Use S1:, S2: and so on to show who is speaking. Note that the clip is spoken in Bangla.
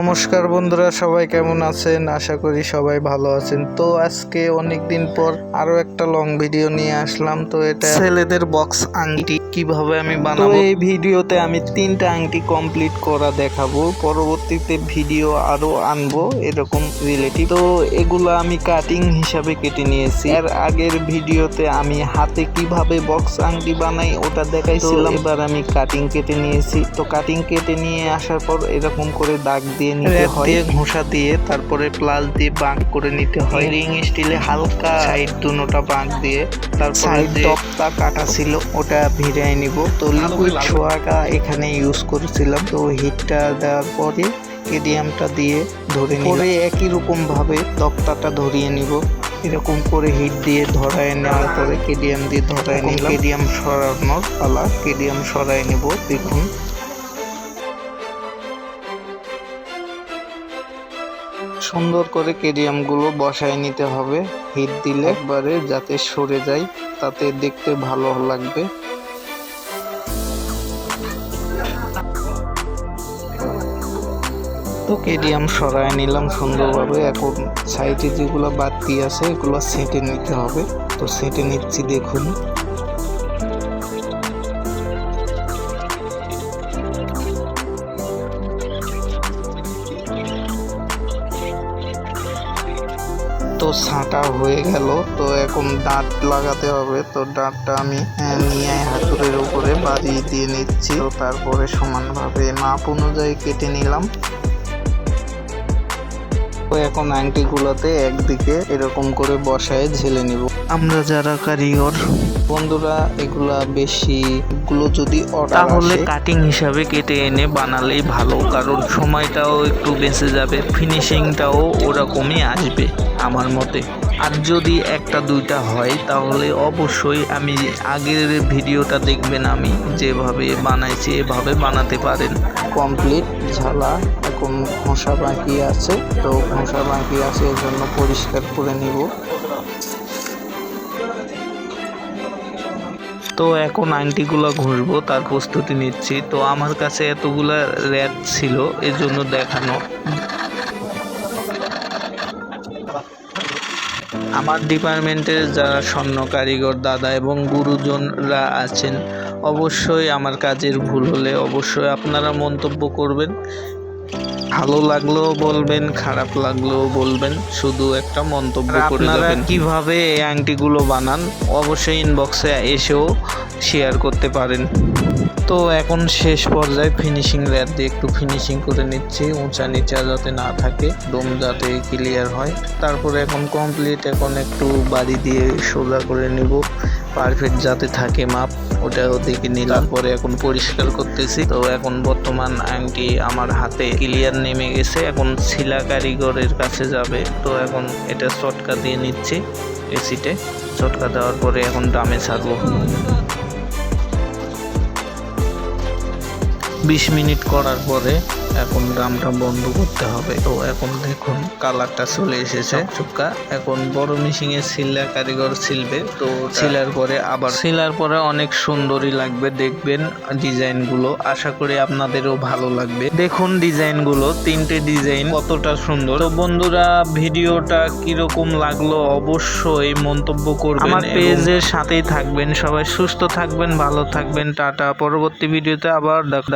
S1: নমস্কার বন্ধুরা, সবাই কেমন আছেন? আশা করি সবাই ভালো আছেন। তো আজকে অনেক দিন পর আরো একটা লং ভিডিও নিয়ে আসলাম। তো এটা ছেলেদের বক্স আংটি কিভাবে আমি বানাবো। তো এই ভিডিওতে আমি 3টা আংটি কমপ্লিট করা দেখাবো। পরবর্তীতে ভিডিও আরো আনবো এরকম রিলেটিভ। তো এগুলো আমি কাটিং হিসাবে কেটে নিয়েছি। এর আগের ভিডিওতে আমি হাতে কিভাবে বক্স আংটি বানাই ওটা দেখাইছিলাম। এবার আমি কাটিং কেটে নিয়েছি। তো কাটিং কেটে নিয়ে আসার পর এরকম করে দাগ দিয়ে নিতে হয়, ঘষা দিয়ে, তারপরে প্লাস দিয়ে বাঁক করে নিতে হয়। রিং স্টিলে হালকা সাইড দুটোটা বাঁক দিয়ে, তারপর সাইড টপটা কাটা ছিল ওটা ভিড়াই নিব। তো লিকুইড ছোয়াটা এখানে ইউজ করেছিলাম। তো হিটটা দেওয়ার পরে কেডিয়ামটা দিয়ে ধরে নিয়ে একই রকম ভাবে তক্তাটা ধরিয়ে নিব। এরকম করে হিট দিয়ে ধরায় নেওয়ার পরে কেডিয়াম দিয়ে ধরায় নিলাম। কেডিয়াম সরানোর পালা, কেডিয়াম সরাই নিব। দেখুন সুন্দর করে কেডিয়ামগুলো বসায় নিতে হবে। হিট দিলে একবারে যাতে সরে যায়, তাতে দেখতে ভালো লাগবে। তো কেডিয়াম সরায় নিলাম সুন্দরভাবে। এখন সাইডে যেগুলো বাড়তি আছে এগুলো সেটে নিতে হবে। তো সেটে নিচ্ছি, দেখুন। তো ছাঁটা হয়ে গেল। তো এখন ডাঁট লাগাতে হবে। তো ডাঁটটা আমি নিয়ে হাতুড়ের উপরে বাড়িয়ে দিয়ে নিচ্ছি। তো তারপরে সমানভাবে মাপ অনুযায়ী কেটে নিলাম। তো এখন আংটিগুলোতে একদিকে এরকম করে বসায় ঝেলে নিব। আমরা যারা কারিগর বন্ধুরা এগুলা বেশিগুলো যদি তাহলে কাটিং হিসাবে কেটে এনে বানালেই ভালো, কারণ সময়টাও একটু বেঁচে যাবে, ফিনিশিংটাও ওরকমই আসবে আমার মতে। আর যদি একটা দুইটা হয় তাহলে অবশ্যই আমি আগের ভিডিওটা দেখবেন, আমি যেভাবে বানাইছি এভাবে বানাতে পারেন। কমপ্লিট ঝালা, এখন ঘষা বাকি আছে। তো ঘষা বাকি আছে, এর জন্য পরিষ্কার করে নিব। তো এখন আংটিগুলো ঘষবো, তার প্রস্তুতি নিচ্ছি। তো আমার কাছে এতগুলা র্যাট ছিল, এর জন্য দেখানো। আমার ডিপার্টমেন্টের যারা স্বর্ণ কারিগর দাদা এবং গুরুজনরা আছেন, অবশ্যই আমার কাজের ভুল হলে অবশ্যই আপনারা মন্তব্য করবেন। ভালো লাগলেও বলবেন, খারাপ লাগলেও বলবেন, শুধু একটা মন্তব্য করে যাবেন। কিভাবে এই আংটিগুলো বানান অবশ্যই ইনবক্সে এসেও শেয়ার করতে পারেন। তো এখন শেষ পর্যায়ে ফিনিশিং লেয়ার দিয়ে একটু ফিনিশিং করে নিচ্ছি, উঁচা নিচা যাতে না থাকে, ডোম যাতে ক্লিয়ার হয়। তারপরে এখন কমপ্লিট। এখন একটু বাড়ি দিয়ে সোজা করে নিব, পারফেক্ট যাতে থাকে মাপ, ওটাও দেখে নিলাম। পরে এখন পরিষ্কার করতেছি। তো এখন বর্তমান আংটি আমার হাতে ক্লিয়ার নেমে গেছে। এখন শিলা কারিগরের কাছে যাবে। তো এখন এটা চটকা দিয়ে নিচ্ছি, এসিটে চটকা দেওয়ার পরে এখন ড্রামে ছাড়বো। 20 মিনিট করার পরে এখন ড্রামটা বন্ধ করতে হবে। তো এখন দেখুন কালারটা চলে এসেছে চুক্কা। এখন বড় মেশিনে শিলা কারিগর ছিলবে। তো ছিলার পরে আবার শিলার পরে অনেক সুন্দরই লাগবে, দেখবেন ডিজাইনগুলো। আশা করি আপনাদেরও ভালো লাগবে। দেখুন ডিজাইনগুলো, 3টে ডিজাইন কতটা সুন্দর। তো বন্ধুরা ভিডিওটা কিরকম লাগলো অবশ্যই মন্তব্য করবেন। আমার পেজের সাথেই থাকবেন। সবাই সুস্থ থাকবেন, ভালো থাকবেন। টাটা। পরবর্তী ভিডিওতে আবার দেখা।